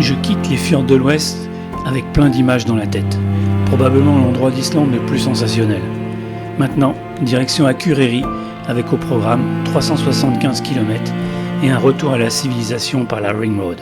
Je quitte les fjords de l'Ouest avec plein d'images dans la tête. Probablement l'endroit d'Islande le plus sensationnel. Maintenant, direction Akureyri avec au programme 375 km et un retour à la civilisation par la Ring Road.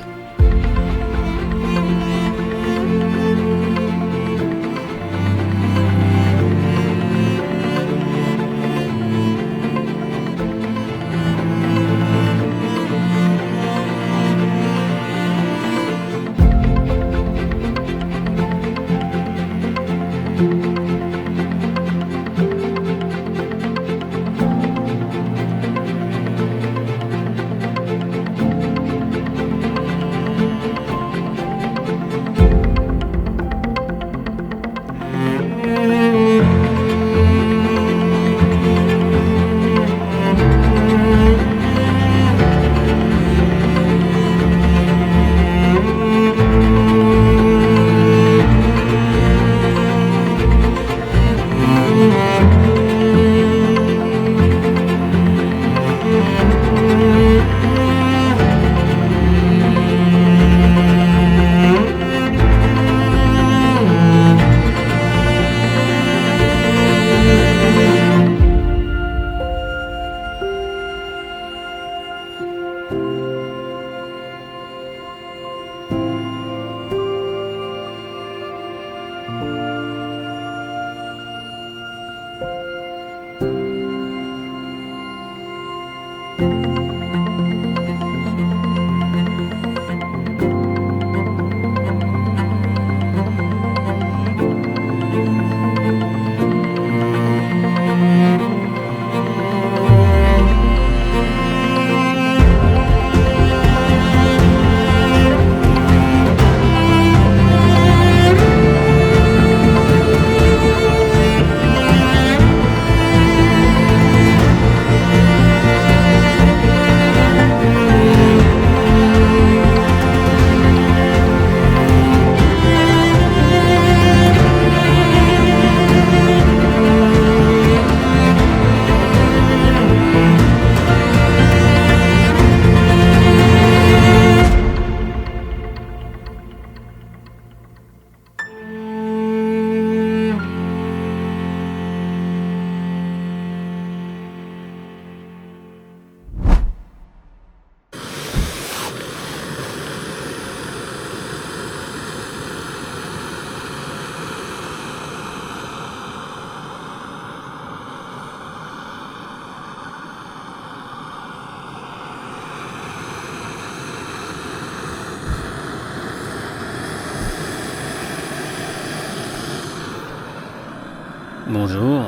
Bonjour,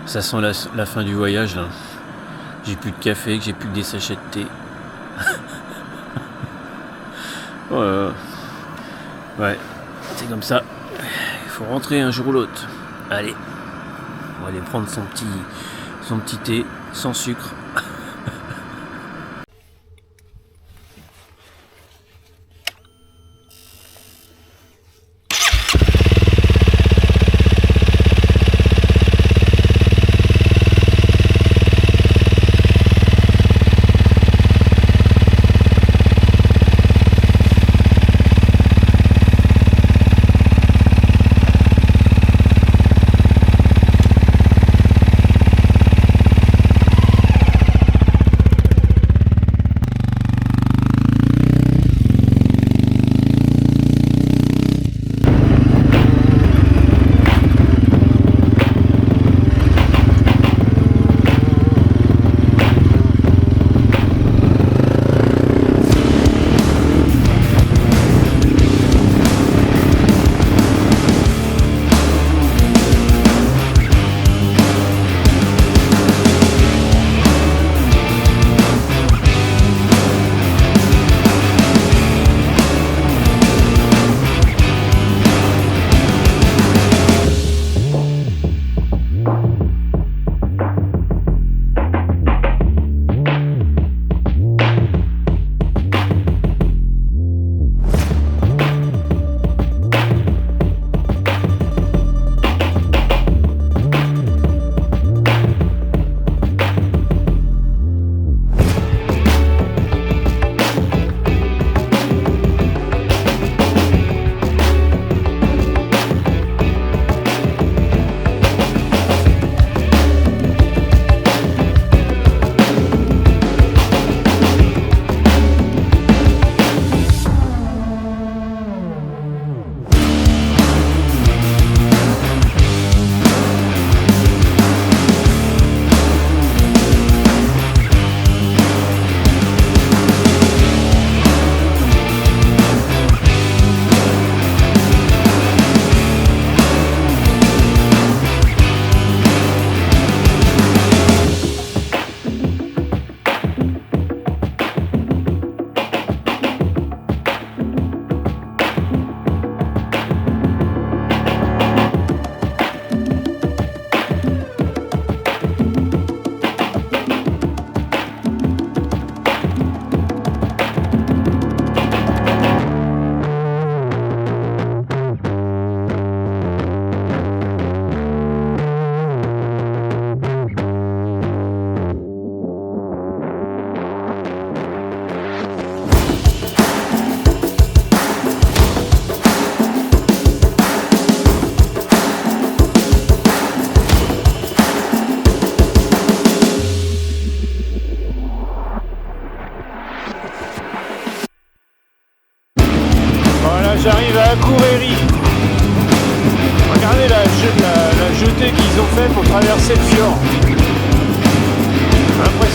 ça sent la fin du voyage là. J'ai plus de café, que j'ai plus que des sachets de thé. Ouais, c'est comme ça. Il faut rentrer un jour ou l'autre. Allez, on va aller prendre son petit thé sans sucre.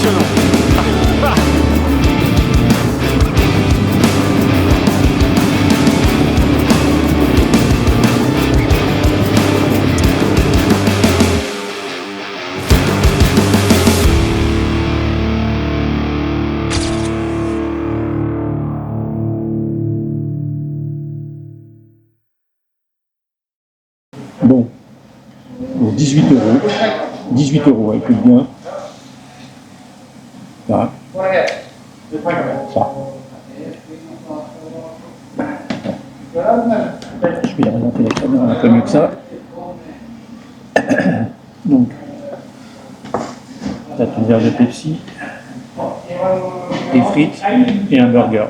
impressionnant. Ah. Bon, pour 18 euros. 18 euros, écoute bien. Là. Ça. Je vais orienter la caméra un peu mieux que ça. Donc, t'as ton verre de Pepsi, des frites et un burger.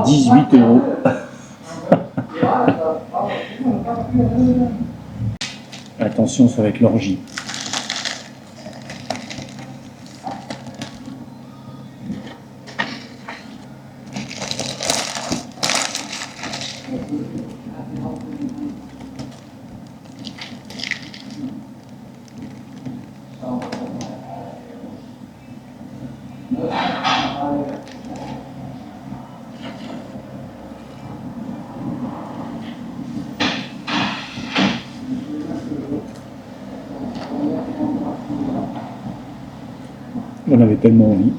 18 euros. Attention, ça va être l'orgie. On avait tellement envie.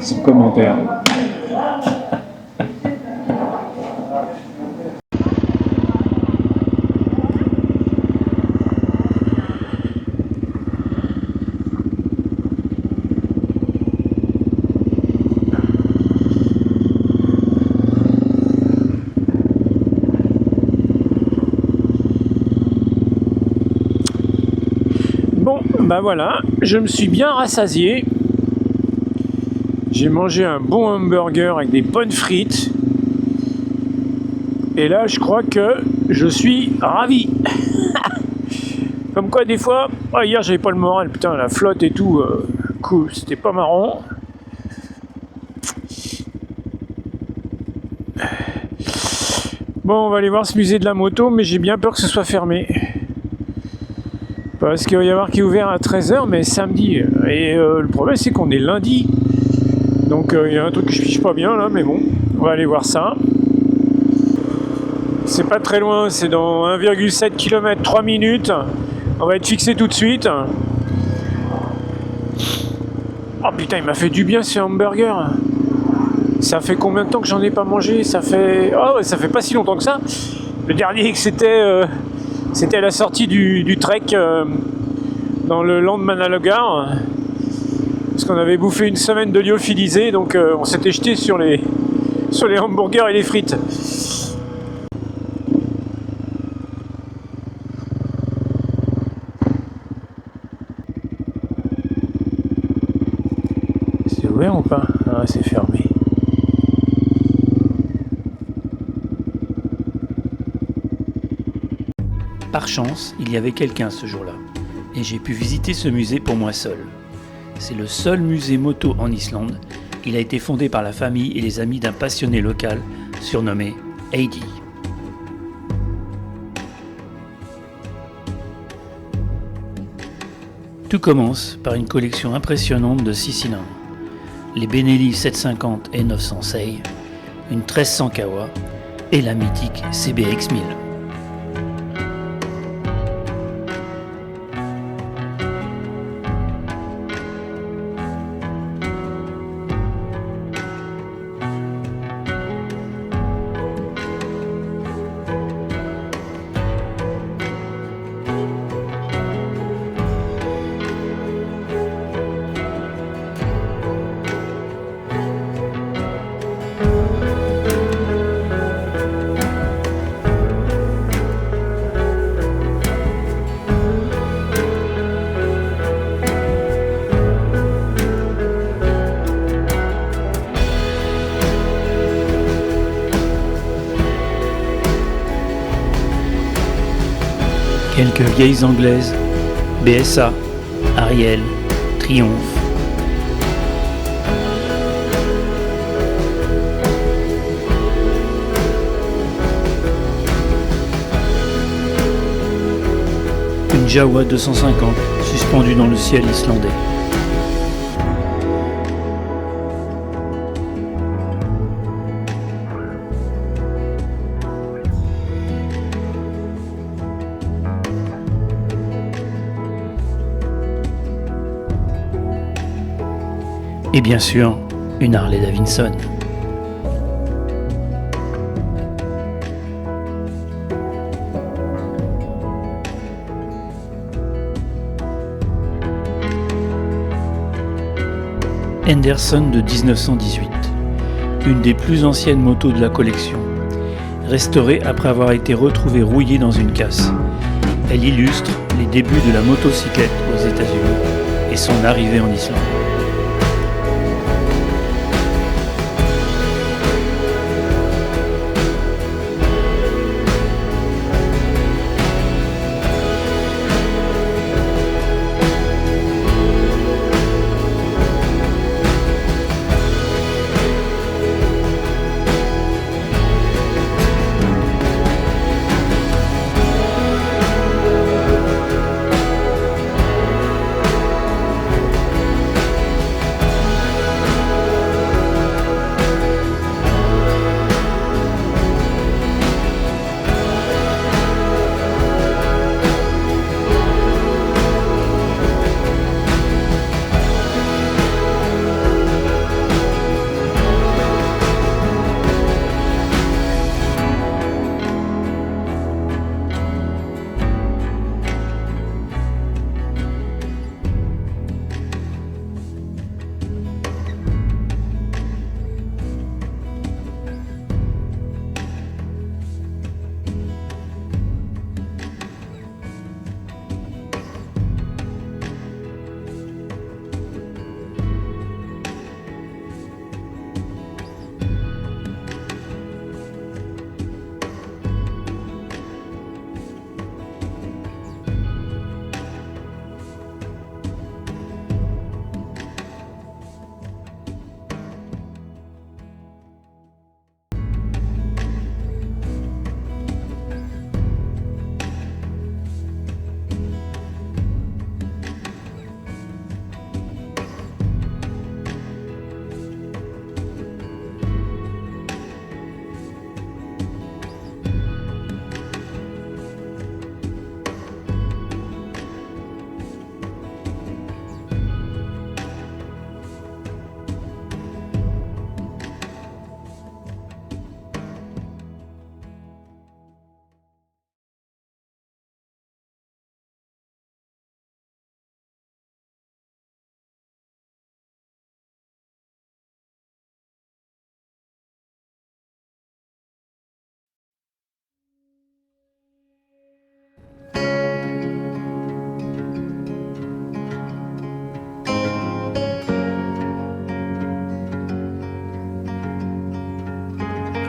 Sans commentaire. Bon, bah voilà, je me suis bien rassasié. J'ai mangé un bon hamburger avec des bonnes frites. Et là, je crois que je suis ravi. Comme quoi, des fois... Oh, hier, j'avais pas le moral. Putain, la flotte et tout. Cool, c'était pas marrant. Bon, on va aller voir ce musée de la moto, mais j'ai bien peur que ce soit fermé. Parce qu'il va y avoir qui est ouvert à 13h, mais samedi. Et le problème, c'est qu'on est lundi. Donc, il y a un truc que je fiche pas bien, là, mais bon. On va aller voir ça. C'est pas très loin, c'est dans 1,7 km, 3 minutes. On va être fixé tout de suite. Oh putain, il m'a fait du bien ce hamburger. Ça fait combien de temps que j'en ai pas mangé? Ça fait... Oh ouais, ça fait pas si longtemps que ça. Le dernier, c'était à la sortie du trek dans le land de Manalogar. Parce qu'on avait bouffé une semaine de lyophilisé, donc on s'était jeté sur les hamburgers et les frites. C'est ouvert ou pas? Ah, c'est fermé. Par chance, il y avait quelqu'un ce jour-là, et j'ai pu visiter ce musée pour moi seul. C'est le seul musée moto en Islande. Il a été fondé par la famille et les amis d'un passionné local surnommé Heidi. Tout commence par une collection impressionnante de 6 cylindres. Les Benelli 750 et 900 Sei, une 1300 Kawa et la mythique CBX 1000. Quelques vieilles anglaises, BSA, Ariel, Triomphe. Une Jawa 250 suspendue dans le ciel islandais. Et bien sûr, une Harley Davidson. Henderson de 1918, une des plus anciennes motos de la collection, restaurée après avoir été retrouvée rouillée dans une casse. Elle illustre les débuts de la motocyclette aux États-Unis et son arrivée en Islande.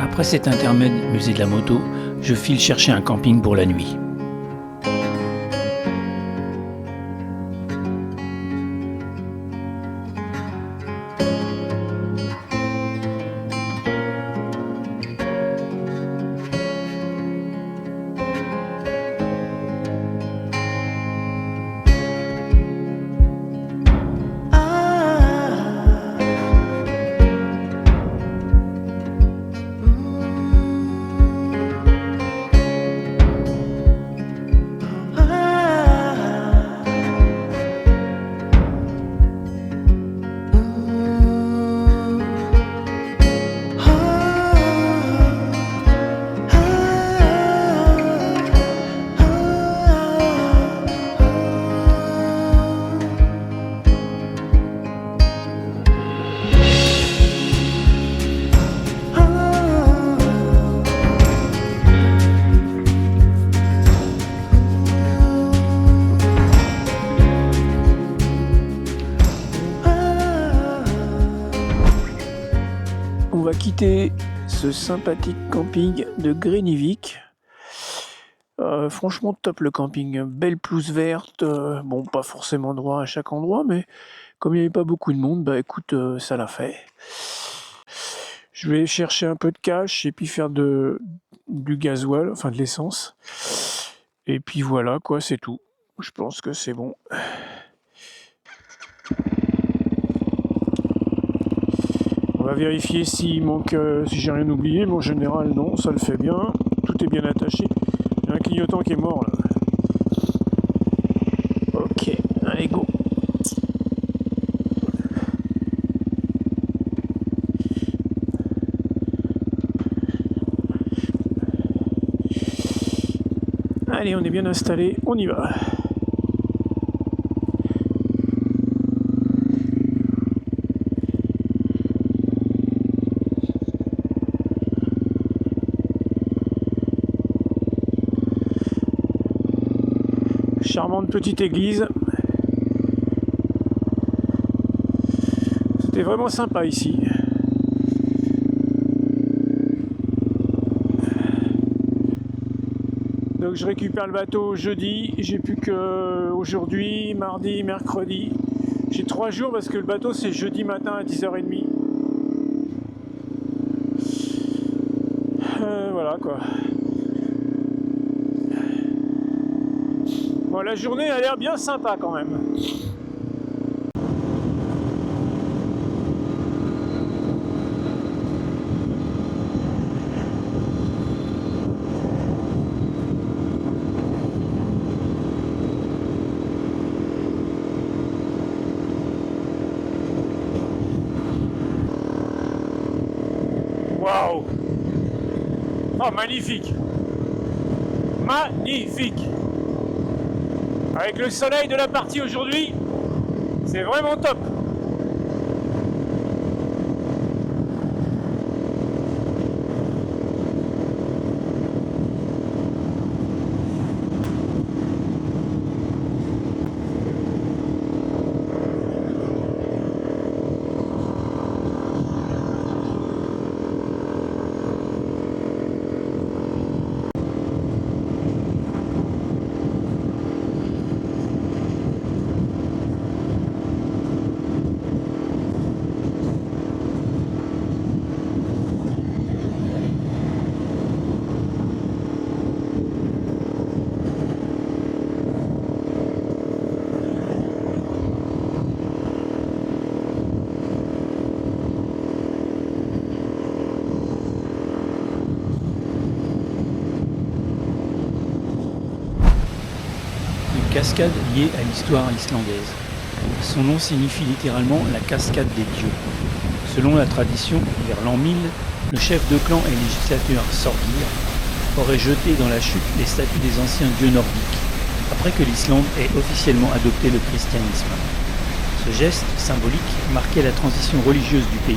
Après cet intermède musée de la moto, je file chercher un camping pour la nuit. On va quitter ce sympathique camping de Greenivik Franchement top le camping, belle pelouse verte, bon pas forcément droit à chaque endroit, mais comme il n'y avait pas beaucoup de monde, bah écoute, ça l'a fait. Je vais chercher un peu de cash et puis faire du gasoil, enfin de l'essence. Et puis voilà quoi, c'est tout. Je pense que c'est bon. On va vérifier s'il manque, si j'ai rien oublié, mais en général non, ça le fait bien. Tout est bien attaché. Il y a un clignotant qui est mort là. Ok, allez go. Allez, on est bien installé, on y va. Charmante petite église. C'était vraiment sympa ici. Donc je récupère le bateau jeudi, j'ai plus que aujourd'hui, mardi, mercredi. J'ai 3 jours parce que le bateau c'est jeudi matin à 10h30. Voilà quoi. Bon, la journée a l'air bien sympa quand même. Waouh! Oh, magnifique! Magnifique! Avec le soleil de la partie aujourd'hui, c'est vraiment top! Cascade liée à l'histoire islandaise. Son nom signifie littéralement la cascade des dieux. Selon la tradition, vers l'an 1000, le chef de clan et législateur Sordir aurait jeté dans la chute les statues des anciens dieux nordiques, après que l'Islande ait officiellement adopté le christianisme. Ce geste symbolique marquait la transition religieuse du pays,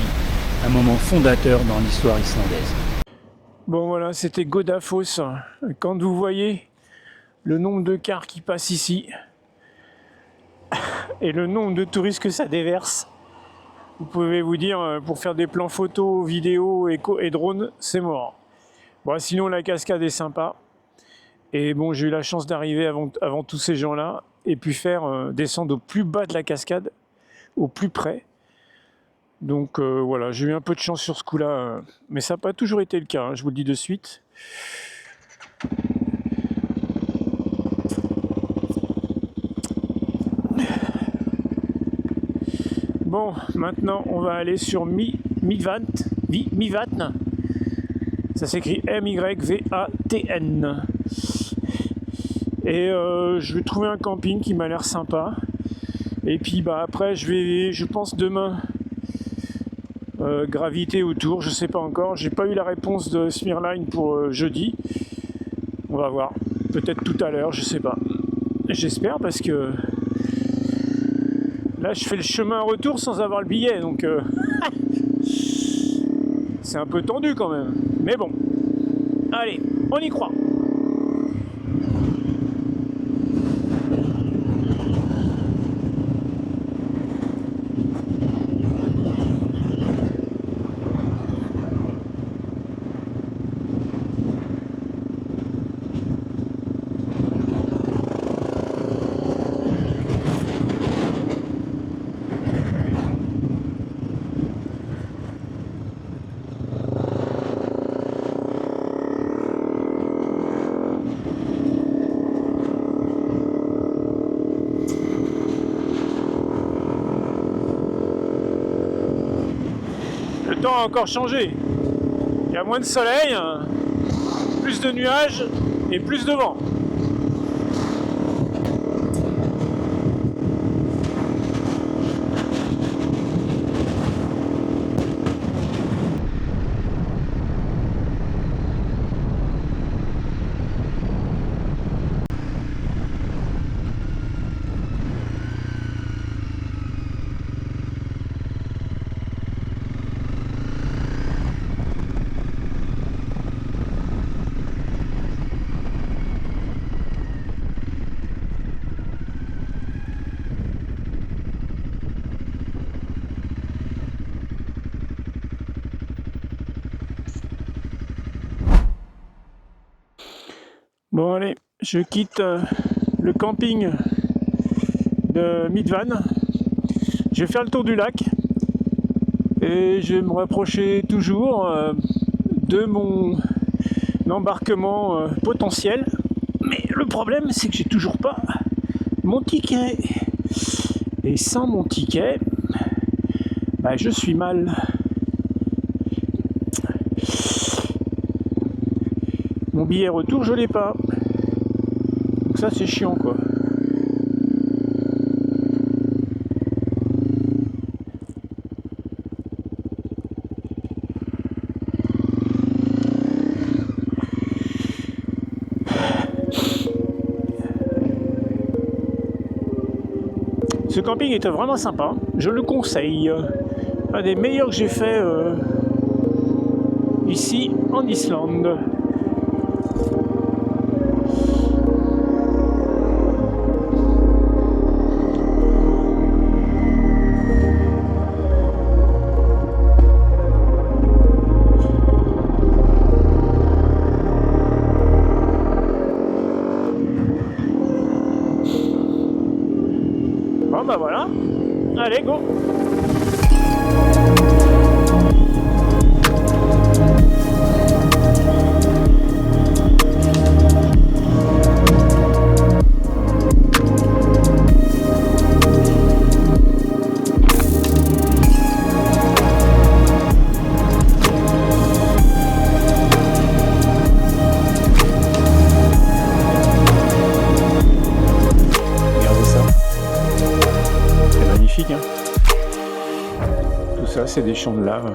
un moment fondateur dans l'histoire islandaise. Bon voilà, c'était Godafoss. Quand vous voyez le nombre de cars qui passent ici et le nombre de touristes que ça déverse, vous pouvez vous dire, pour faire des plans photos, vidéos et drones, c'est mort. Bon, sinon la cascade est sympa. Et bon, j'ai eu la chance d'arriver avant tous ces gens-là et puis faire descendre au plus bas de la cascade, au plus près. Donc voilà, j'ai eu un peu de chance sur ce coup-là, mais ça n'a pas toujours été le cas, hein, je vous le dis de suite. Bon, maintenant on va aller sur Mývatn. Ça s'écrit Myvatn. Et je vais trouver un camping qui m'a l'air sympa. Et puis bah après je pense demain graviter autour, je sais pas encore. J'ai pas eu la réponse de Smirline pour jeudi. On va voir. Peut-être tout à l'heure, je sais pas. J'espère parce que là, je fais le chemin retour sans avoir le billet, donc c'est un peu tendu quand même. Mais bon, allez, on y croit. temps a encore changé. Il y a moins de soleil, plus de nuages et plus de vent. Bon allez, je quitte le camping de Midvan. Je vais faire le tour du lac et je vais me rapprocher toujours de mon embarquement potentiel. Mais le problème, c'est que j'ai toujours pas mon ticket. Et sans mon ticket, bah, je suis mal. Mon billet retour, je l'ai pas. Donc ça, c'est chiant, quoi. Ce camping était vraiment sympa. Je le conseille. Un des meilleurs que j'ai fait ici en Islande. Bon bah voilà, allez go. Tout ça, c'est des champs de lave.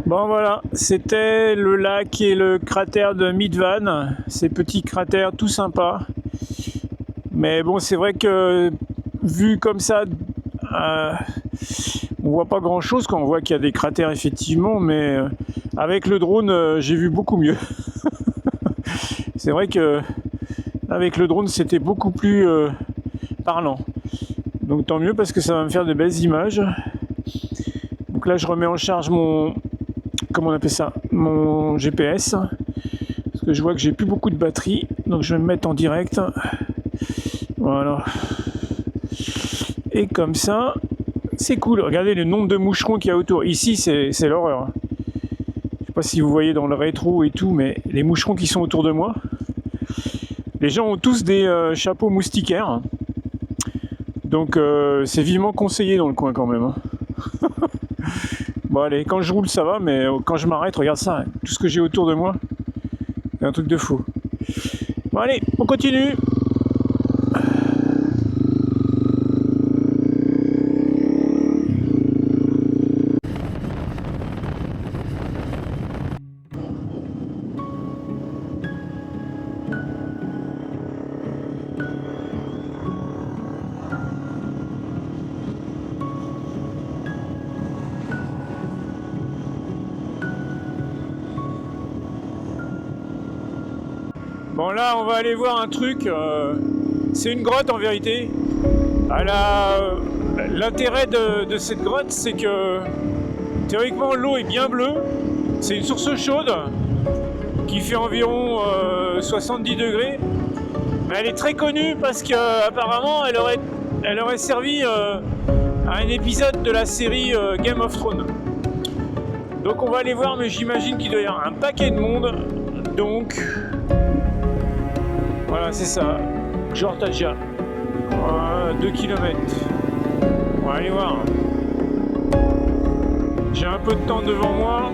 Bon voilà, c'était le lac et le cratère de Midvan, ces petits cratères tout sympas. Mais bon, c'est vrai que vu comme ça, on voit pas grand chose quand on voit qu'il y a des cratères effectivement, mais avec le drone, j'ai vu beaucoup mieux. C'est vrai que avec le drone, c'était beaucoup plus parlant. Donc tant mieux parce que ça va me faire de belles images. Donc là, je remets en charge mon... Comment on appelle ça? Mon GPS. Parce que je vois que j'ai plus beaucoup de batterie. Donc je vais me mettre en direct. Voilà. Et comme ça, c'est cool. Regardez le nombre de moucherons qu'il y a autour. Ici, c'est l'horreur. Je sais pas si vous voyez dans le rétro et tout, mais les moucherons qui sont autour de moi. Les gens ont tous des chapeaux moustiquaires. Donc c'est vivement conseillé dans le coin quand même. Bon allez, quand je roule ça va, mais quand je m'arrête, regarde ça, tout ce que j'ai autour de moi. C'est un truc de fou. Bon allez, on continue. Bon là on va aller voir un truc, c'est une grotte en vérité. L'intérêt de cette grotte c'est que théoriquement l'eau est bien bleue, c'est une source chaude qui fait environ 70 degrés, mais elle est très connue parce qu'apparemment elle aurait servi à un épisode de la série Game of Thrones. Donc on va aller voir, mais j'imagine qu'il doit y avoir un paquet de monde, donc... Voilà, c'est ça, Jortaja, 2 km. On va aller voir. J'ai un peu de temps devant moi.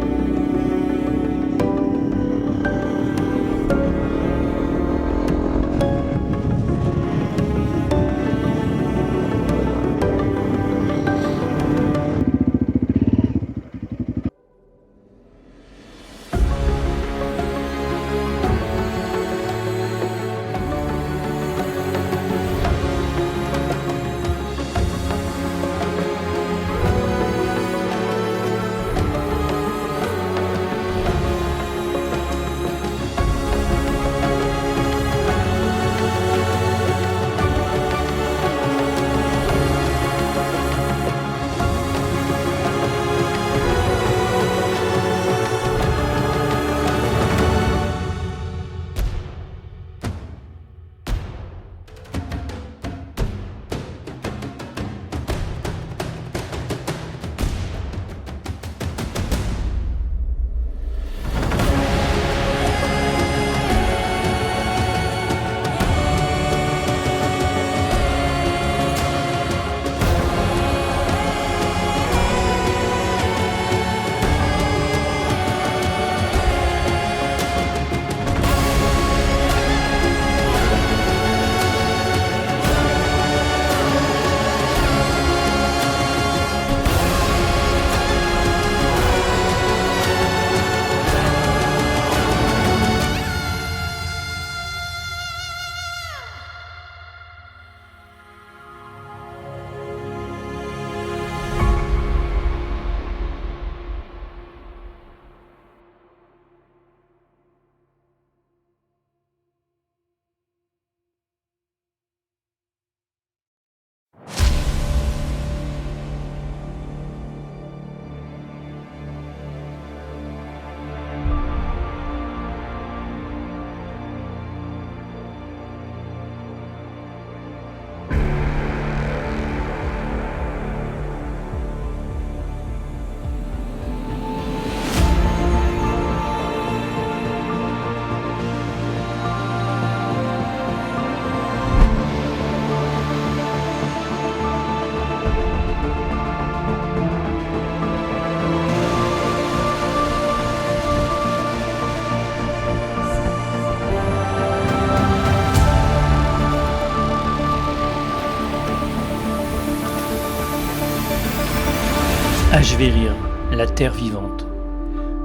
Ashverir, la Terre vivante.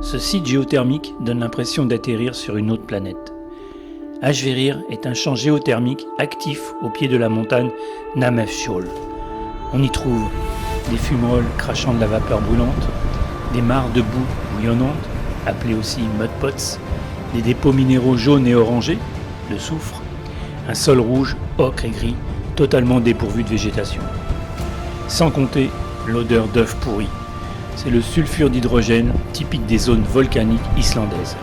Ce site géothermique donne l'impression d'atterrir sur une autre planète. Ashverir est un champ géothermique actif au pied de la montagne Namefshol. On y trouve des fumerolles crachant de la vapeur brûlante, des mares de boue bouillonnante, appelées aussi mudpots, des dépôts minéraux jaunes et orangés, le soufre, un sol rouge, ocre et gris, totalement dépourvu de végétation. Sans compter l'odeur d'œufs pourris. C'est le sulfure d'hydrogène typique des zones volcaniques islandaises.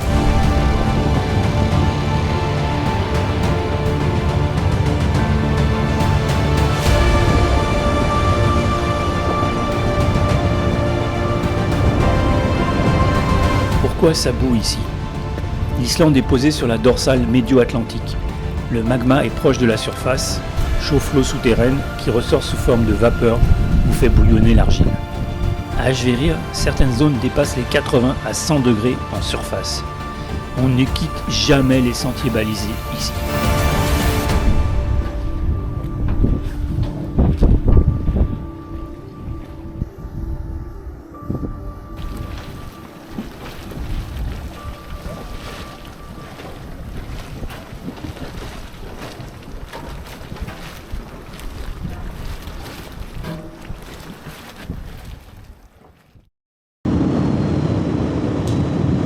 Pourquoi ça boue ici? L'Islande est posée sur la dorsale médio-atlantique. Le magma est proche de la surface, chauffe l'eau souterraine qui ressort sous forme de vapeur ou fait bouillonner l'argile. À Ashverir, certaines zones dépassent les 80 à 100 degrés en surface. On ne quitte jamais les sentiers balisés ici.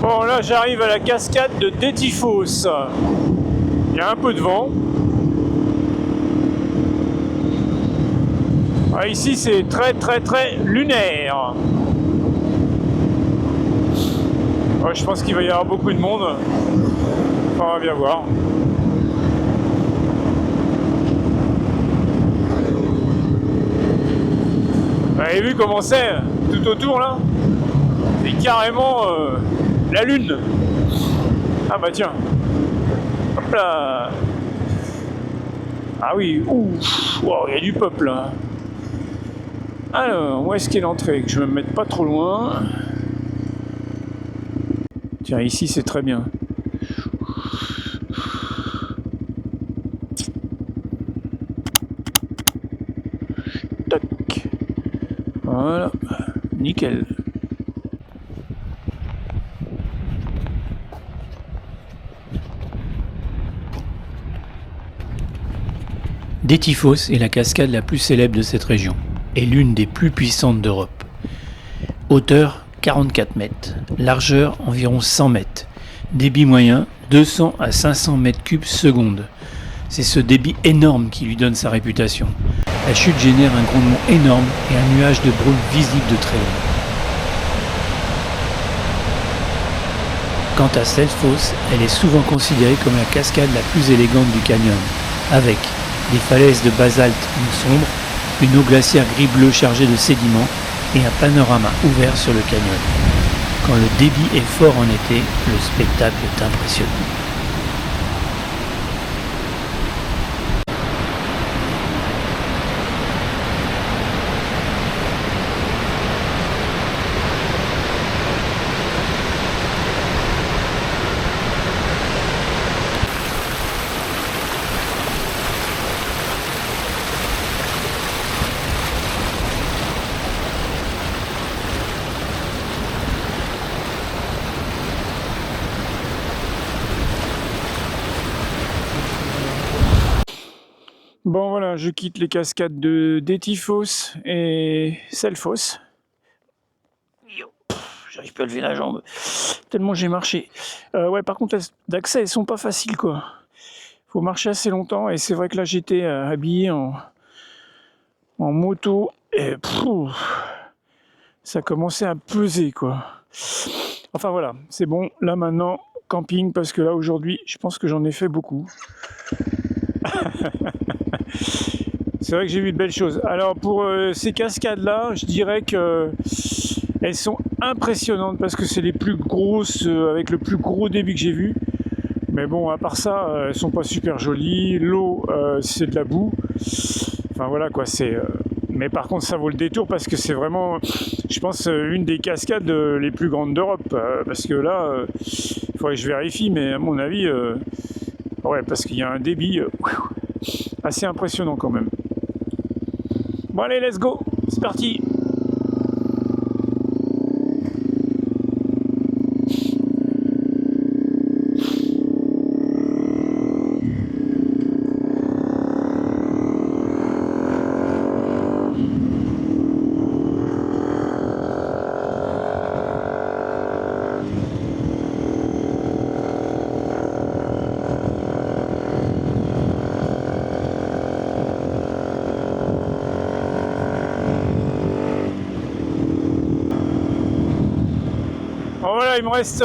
Bon, là j'arrive à la cascade de Détifos. Il y a un peu de vent. Ah, ici c'est très lunaire. Ouais, je pense qu'il va y avoir beaucoup de monde. Enfin, on va bien voir. Vous avez vu comment c'est tout autour là? C'est carrément la lune. Ah bah tiens. Hop là. Ah oui, ouf, wow, il y a du peuple là. Alors, où est-ce qu'est l'entrée? Que je me mette pas trop loin. Tiens, ici c'est très bien. Tac. Voilà. Nickel. Détifos est la cascade la plus célèbre de cette région et l'une des plus puissantes d'Europe. Hauteur 44 mètres, largeur environ 100 mètres, débit moyen 200 à 500 mètres cubes seconde. C'est ce débit énorme qui lui donne sa réputation. La chute génère un grondement énorme et un nuage de brume visible de très haut. Quant à Selfoss, elle est souvent considérée comme la cascade la plus élégante du canyon, avec des falaises de basalte sombre, une eau glaciaire gris-bleu chargée de sédiments et un panorama ouvert sur le canyon. Quand le débit est fort en été, le spectacle est impressionnant. Bon voilà, je quitte les cascades de Détifos et Selfoss. J'arrive pas à lever la jambe, Tellement j'ai marché. Ouais, par contre, d'accès, elles sont pas faciles, quoi. Faut marcher assez longtemps, et c'est vrai que là, j'étais habillé en moto, et ça commençait à peser, quoi. Enfin voilà, c'est bon. Là maintenant, camping, parce que là aujourd'hui, je pense que j'en ai fait beaucoup. C'est vrai que j'ai vu de belles choses. Alors pour ces cascades-là, je dirais que elles sont impressionnantes parce que c'est les plus grosses avec le plus gros débit que j'ai vu. Mais bon, à part ça, elles sont pas super jolies. L'eau, c'est de la boue. Enfin voilà quoi, c'est. Mais par contre, ça vaut le détour parce que c'est vraiment, je pense, une des cascades les plus grandes d'Europe. Parce que là, il faudrait que je vérifie, mais à mon avis, ouais, parce qu'il y a un débit assez impressionnant quand même. Bon allez, let's go, c'est parti. Bon voilà, il me reste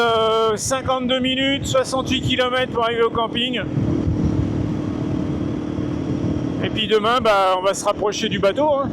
52 minutes, 68 km pour arriver au camping. Et puis demain, bah, on va se rapprocher du bateau. Hein.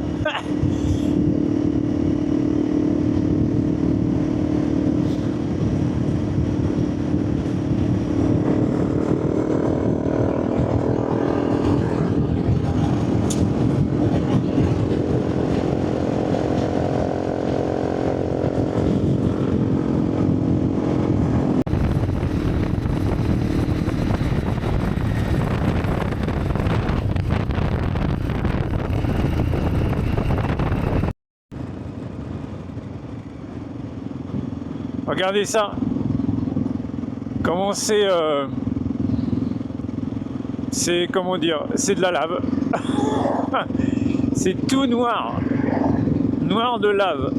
Regardez ça. Comment c'est... c'est, comment dire, c'est de la lave. C'est tout noir. Noir de lave.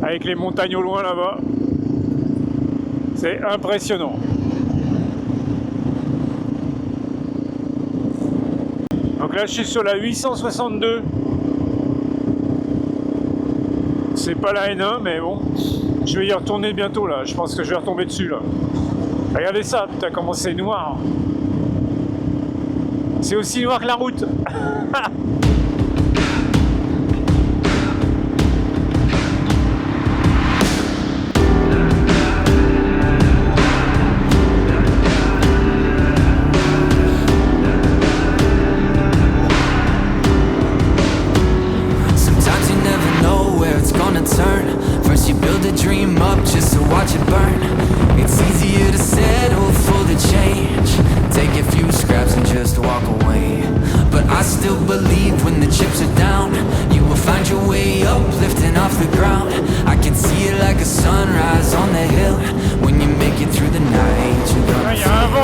Avec les montagnes au loin là-bas. C'est impressionnant. Donc là je suis sur la 862. C'est pas la N1 mais bon. Je vais y retourner bientôt là. Je pense que je vais retomber dessus là. Regardez ça, putain comment c'est noir. C'est aussi noir que la route.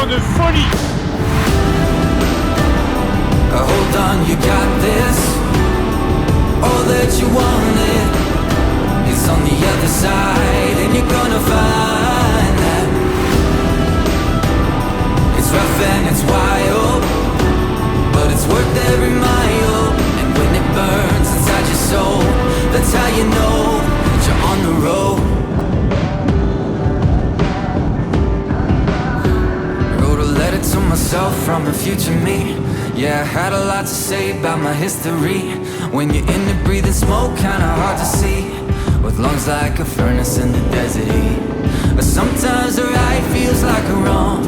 De folie. Hold on, you got this. All that you wanted is on the other side, and you're gonna find that it's rough and it's wild, but it's worth every mile. And when it burns inside your soul, that's how you know that you're on the road. To myself from the future me. Yeah, I had a lot to say about my history. When you're in it breathing smoke, kinda hard to see, with lungs like a furnace in the desert heat. Sometimes the right feels like a wrong.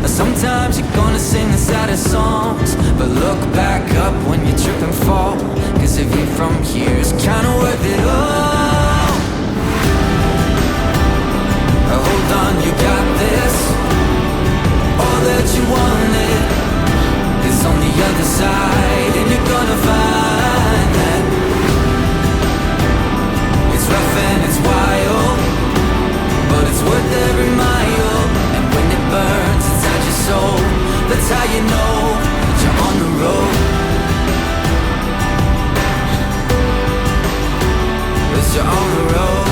Sometimes you're gonna sing the saddest songs, but look back up when you trip and fall, cause a view from here is kinda worth it all. Hold on, you got this. All that you wanted is on the other side, and you're gonna find that it's rough and it's wild, but it's worth every mile. And when it burns inside your soul, that's how you know that you're on the road. That you're on the road.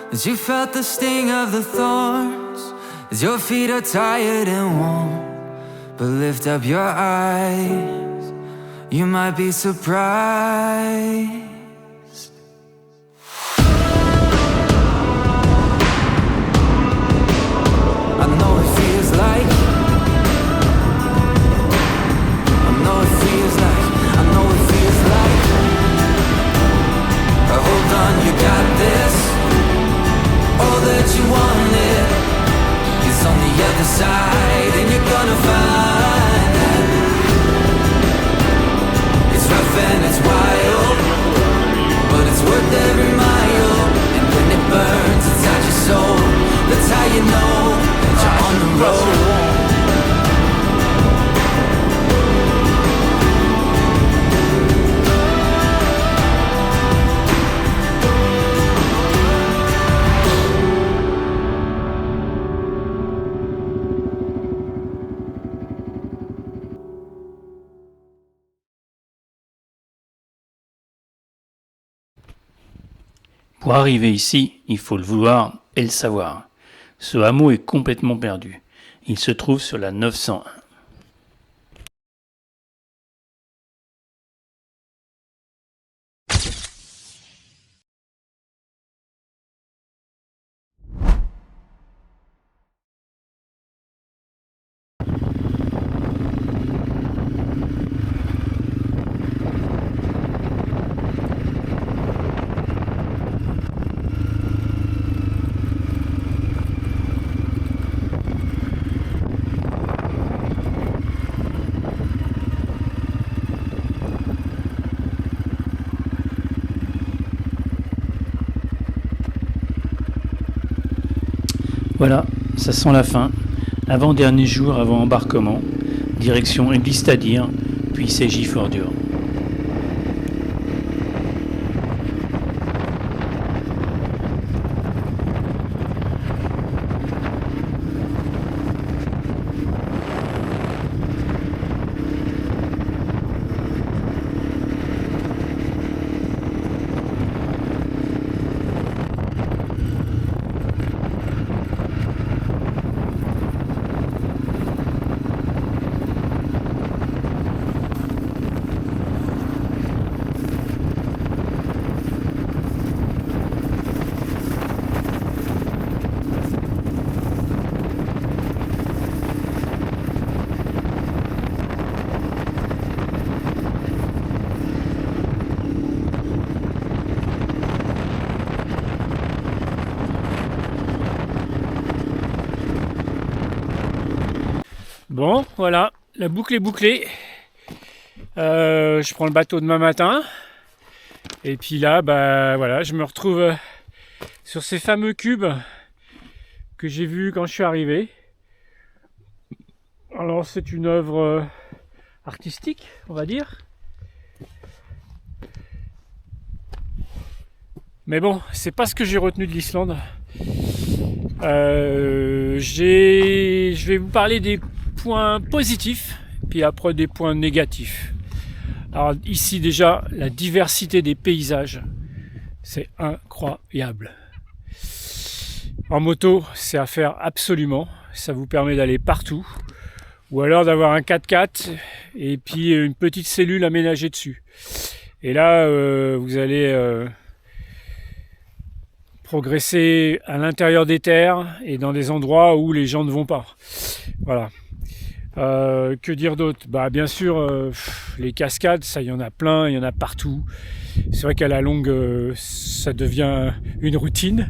As you felt the sting of the thorns, as your feet are tired and warm, but lift up your eyes, you might be surprised. I know it feels like, I know it feels like, I know it feels like. Hold on, you got this. All that you wanted is on the other side, and you're gonna find that it's rough and it's wild, but it's worth every mile. And when it burns inside your soul, that's how you know that you're on the road. Pour arriver ici, il faut le vouloir et le savoir. Ce hameau est complètement perdu. Il se trouve sur la 901. Voilà, ça sent la fin. Avant-dernier jour avant embarquement, direction Église-Stadir, puis Cergy-Fordure. Bon, voilà, la boucle est bouclée. Je prends le bateau demain matin. Et puis là, voilà, je me retrouve sur ces fameux cubes que j'ai vus quand je suis arrivé. Alors, c'est une œuvre artistique, on va dire. Mais bon, c'est pas ce que j'ai retenu de l'Islande. Je vais vous parler des points positifs, puis après des points négatifs. Alors ici déjà, la diversité des paysages, c'est incroyable. En moto, c'est à faire absolument, ça vous permet d'aller partout, ou alors d'avoir un 4x4 et puis une petite cellule aménagée dessus. Et là, vous allez progresser à l'intérieur des terres et dans des endroits où les gens ne vont pas. Voilà. Que dire d'autre? Bien sûr, les cascades, ça, il y en a plein, il y en a partout. C'est vrai qu'à la longue, ça devient une routine,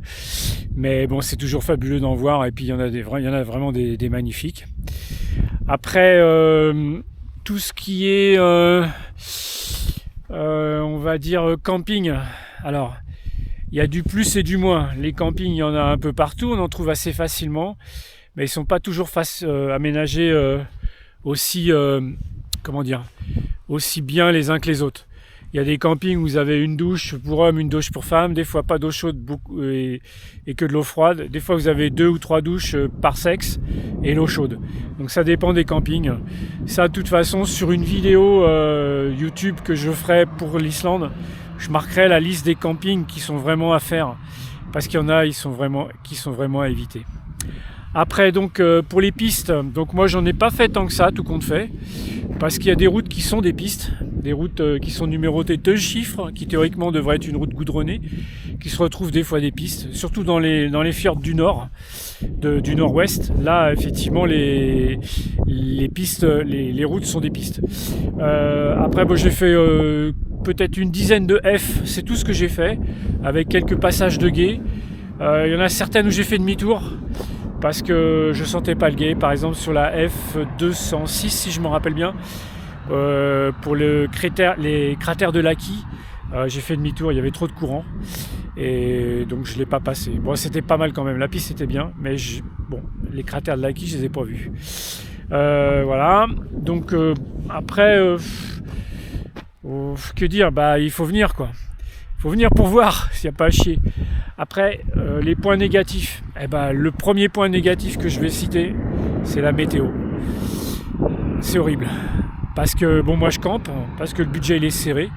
mais bon, c'est toujours fabuleux d'en voir. Et puis il y en a vraiment des magnifiques. Après, tout ce qui est, on va dire camping. Alors, il y a du plus et du moins. Les campings, il y en a un peu partout, on en trouve assez facilement, mais ils sont pas toujours aménagés aussi bien les uns que les autres. Il y a des campings où vous avez une douche pour hommes, une douche pour femmes, des fois pas d'eau chaude et que de l'eau froide. Des fois vous avez 2 ou 3 douches par sexe et l'eau chaude. Donc ça dépend des campings. Ça, de toute façon, sur une vidéo YouTube que je ferai pour l'Islande, je marquerai la liste des campings qui sont vraiment à faire, parce qu'il y en a qui sont vraiment à éviter. Après, donc pour les pistes, donc moi j'en ai pas fait tant que ça, tout compte fait, parce qu'il y a des routes qui sont des pistes, des routes qui sont numérotées 2 chiffres, qui théoriquement devraient être une route goudronnée, qui se retrouvent des fois des pistes, surtout dans les fjords du nord, du nord-ouest. Là, effectivement, les pistes, les routes sont des pistes. Après, j'ai fait peut-être une dizaine de F, c'est tout ce que j'ai fait, avec quelques passages de guet. Il y en a certaines où j'ai fait demi-tour, parce que je sentais pas le guet. Par exemple sur la F206, si je me rappelle bien, pour les cratères de Laki, j'ai fait demi-tour, il y avait trop de courant et donc je l'ai pas passé. Bon, c'était pas mal quand même, la piste était bien, mais les cratères de Laki, je les ai pas vus. Voilà, donc après, que dire, il faut venir quoi. Il faut venir pour voir s'il n'y a pas à chier. Après, les points négatifs. Le premier point négatif que je vais citer, c'est la météo. C'est horrible. Parce que, moi je campe, parce que le budget il est serré.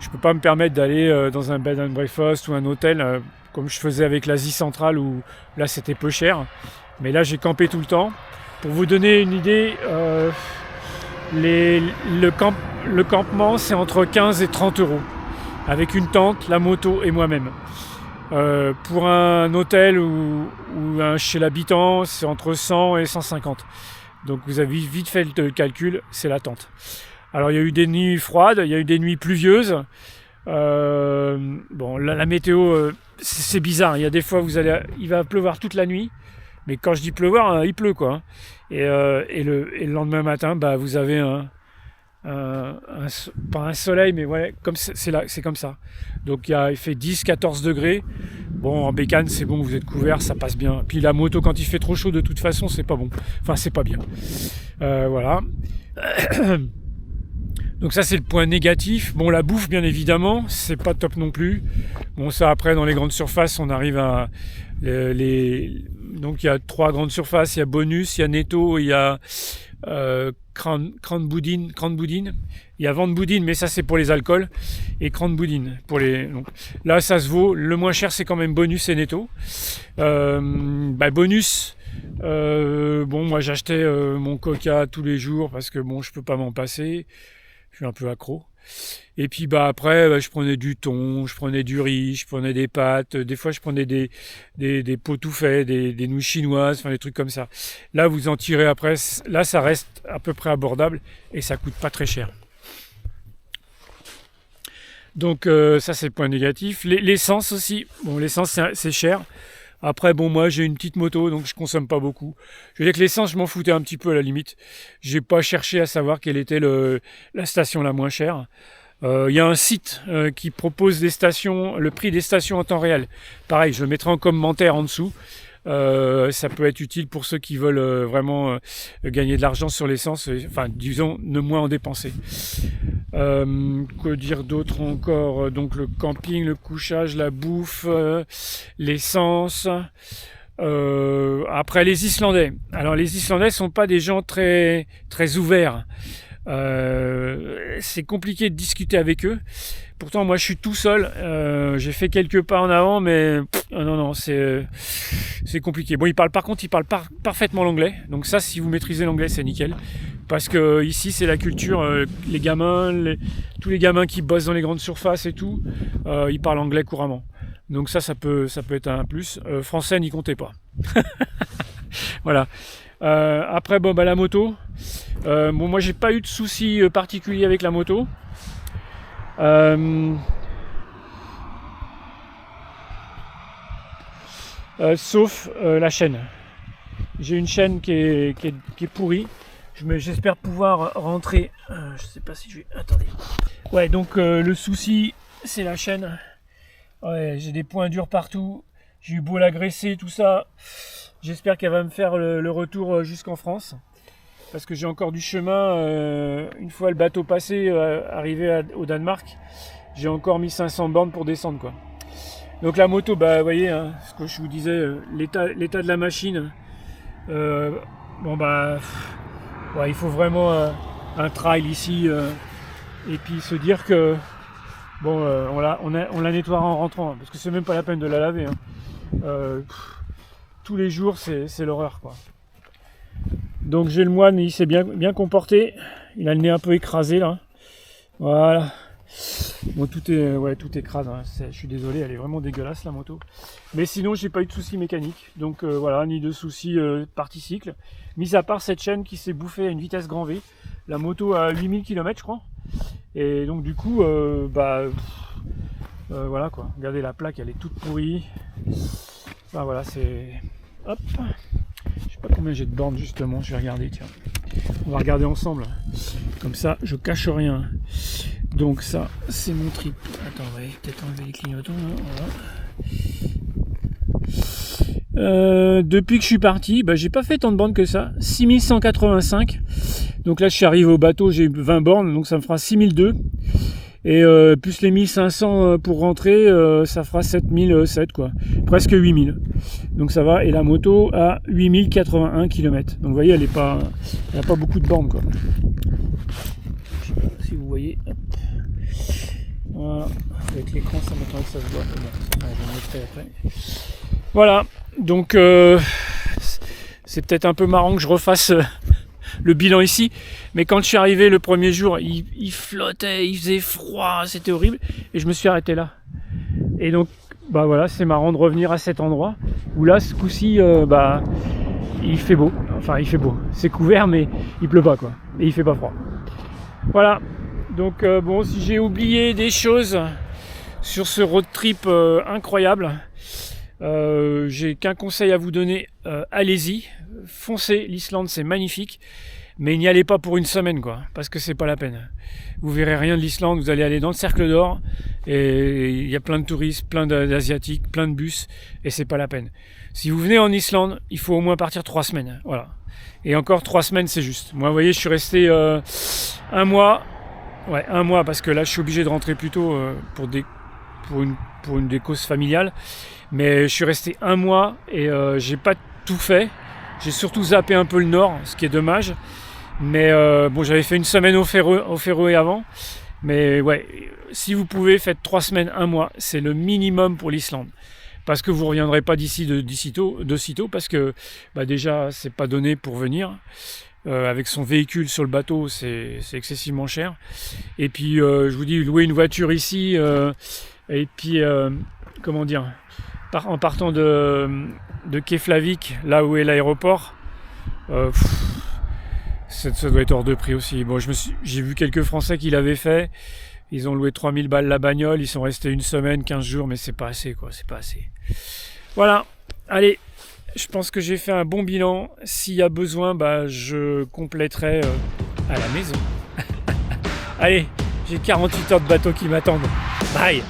Je peux pas me permettre d'aller dans un bed and breakfast ou un hôtel, comme je faisais avec l'Asie centrale, où là c'était peu cher. Mais là j'ai campé tout le temps. Pour vous donner une idée, le campement c'est entre 15 et 30 euros. Avec une tente, la moto et moi-même. Pour un hôtel ou chez l'habitant, c'est entre 100 et 150. Donc vous avez vite fait le calcul, c'est la tente. Alors il y a eu des nuits froides, il y a eu des nuits pluvieuses. La météo, c'est bizarre. Il y a des fois il va pleuvoir toute la nuit. Mais quand je dis pleuvoir, il pleut quoi. Et le lendemain matin, vous avez pas un soleil, mais ouais, c'est comme ça. Donc il fait 10-14 degrés. Bon, en bécane, c'est bon, vous êtes couvert, ça passe bien. Puis la moto, quand il fait trop chaud, de toute façon, c'est pas bon. Enfin, c'est pas bien. Voilà. Donc ça, c'est le point négatif. Bon, la bouffe, bien évidemment, c'est pas top non plus. Bon, ça, après, dans les grandes surfaces, on arrive à donc il y a 3 grandes surfaces. Il y a Bonus, il y a Netto, il y a Kranboudin. Il y a Vendboudin, mais ça c'est pour les alcools, et Kranboudin pour les. Donc, là, ça se vaut. Le moins cher, c'est quand même Bonus et Netto. Bonus. Bon, moi j'achetais mon Coca tous les jours parce que bon, je peux pas m'en passer. Je suis un peu accro. Et puis après, je prenais du thon, je prenais du riz, je prenais des pâtes. Des fois, je prenais des pots tout faits, des nouilles chinoises, enfin des trucs comme ça. Là, vous en tirez après. Là, ça reste à peu près abordable et ça coûte pas très cher. Donc ça, c'est le point négatif. L'essence aussi. Bon, l'essence, c'est cher. Après, bon, moi, j'ai une petite moto, donc je consomme pas beaucoup. Je veux dire que l'essence, je m'en foutais un petit peu à la limite. J'ai pas cherché à savoir quelle était la station la moins chère. Il y a un site qui propose le prix des stations en temps réel. Pareil, je le mettrai en commentaire en dessous. Ça peut être utile pour ceux qui veulent vraiment gagner de l'argent sur l'essence, enfin disons ne moins en dépenser. Que dire d'autre encore? Donc le camping, le couchage, la bouffe, l'essence. Après les Islandais. Alors les Islandais sont pas des gens très très ouverts. C'est compliqué de discuter avec eux. Pourtant moi je suis tout seul. J'ai fait quelques pas en avant, mais non c'est compliqué. Bon, par contre ils parlent parfaitement l'anglais. Donc ça, si vous maîtrisez l'anglais, c'est nickel. Parce que ici c'est la culture. Les gamins, tous les gamins qui bossent dans les grandes surfaces et tout, ils parlent anglais couramment. Donc ça peut être un plus. Français, n'y comptez pas. Voilà. Après la moto. Moi j'ai pas eu de soucis particuliers avec la moto. Sauf la chaîne. J'ai une chaîne qui est pourrie. J'espère pouvoir rentrer. Je sais pas si je vais. Attendez. Ouais, donc le souci, c'est la chaîne. Ouais, j'ai des points durs partout. J'ai eu beau l'agresser, tout ça. J'espère qu'elle va me faire le retour jusqu'en France. Parce que j'ai encore du chemin. Une fois le bateau passé, arrivé au Danemark, j'ai encore mis 500 bornes pour descendre, quoi. Donc la moto, vous voyez, hein, ce que je vous disais, l'état de la machine. Il faut vraiment un trail ici. Et puis se dire que on la nettoiera en rentrant, hein, parce que c'est même pas la peine de la laver. Hein. Tous les jours, c'est l'horreur, quoi. Donc j'ai le moine, il s'est bien comporté. Il a le nez un peu écrasé là. Voilà. Bon, tout est crade. Hein. Je suis désolé, elle est vraiment dégueulasse la moto. Mais sinon, j'ai pas eu de soucis mécaniques. Donc voilà, ni de soucis parti-cycle. Mis à part cette chaîne qui s'est bouffée à une vitesse grand V. La moto à 8000 km, je crois. Et donc du coup, voilà quoi. Regardez la plaque, elle est toute pourrie. Enfin voilà, c'est... Hop. Je sais pas combien j'ai de bornes justement, je vais regarder, tiens. On va regarder ensemble. Comme ça, je cache rien. Donc ça, c'est mon trip. Attends, on va peut-être enlever les clignotants. Voilà. Depuis que je suis parti, j'ai pas fait tant de bornes que ça. 6185. Donc là, je suis arrivé au bateau, j'ai 20 bornes, donc ça me fera 6002. Et plus les 1500 pour rentrer, ça fera 7007 quoi. Presque 8000. Donc ça va. Et la moto à 8081 km. Donc vous voyez, elle n'a pas beaucoup de bornes quoi. Je sais pas si vous voyez. Hop. Voilà. Avec l'écran, ça m'attend que ça se voit. Bon, je vais le montrer après. Voilà. Donc c'est peut-être un peu marrant que je refasse le bilan ici, mais quand je suis arrivé le premier jour, il flottait, il faisait froid, c'était horrible, et je me suis arrêté là. Et donc, voilà, c'est marrant de revenir à cet endroit où là, ce coup-ci, il fait beau. Enfin, il fait beau. C'est couvert, mais il pleut pas, quoi. Et il fait pas froid. Voilà. Donc, si j'ai oublié des choses sur ce road trip incroyable, j'ai qu'un conseil à vous donner. Allez-y, foncez. L'Islande, c'est magnifique. Mais n'y allez pas pour une semaine, quoi, parce que c'est pas la peine. Vous verrez rien de l'Islande, vous allez aller dans le cercle d'or, et il y a plein de touristes, plein d'asiatiques, plein de bus, et c'est pas la peine. Si vous venez en Islande, il faut au moins partir 3 semaines, voilà. Et encore 3 semaines, c'est juste. Moi, vous voyez, je suis resté 1 mois. Ouais, 1 mois, parce que là, je suis obligé de rentrer plus tôt pour une des causes familiales. Mais je suis resté 1 mois et j'ai pas tout fait. J'ai surtout zappé un peu le nord, ce qui est dommage. Mais bon, j'avais fait une semaine au Féroé avant. Mais ouais, si vous pouvez, faites 3 semaines, 1 mois. C'est le minimum pour l'Islande. Parce que vous ne reviendrez pas de sitôt, parce que déjà, c'est pas donné pour venir. Avec son véhicule sur le bateau, c'est excessivement cher. Et puis, je vous dis, louer une voiture ici, et puis, en partant de Keflavik, là où est l'aéroport, ça doit être hors de prix aussi. Bon, j'ai vu quelques Français qui l'avaient fait. Ils ont loué 3000 balles la bagnole, ils sont restés 1 semaine, 15 jours, mais c'est pas assez, quoi, c'est pas assez. Voilà, allez, je pense que j'ai fait un bon bilan. S'il y a besoin, je compléterai à la maison. Allez, j'ai 48 heures de bateau qui m'attendent. Bye!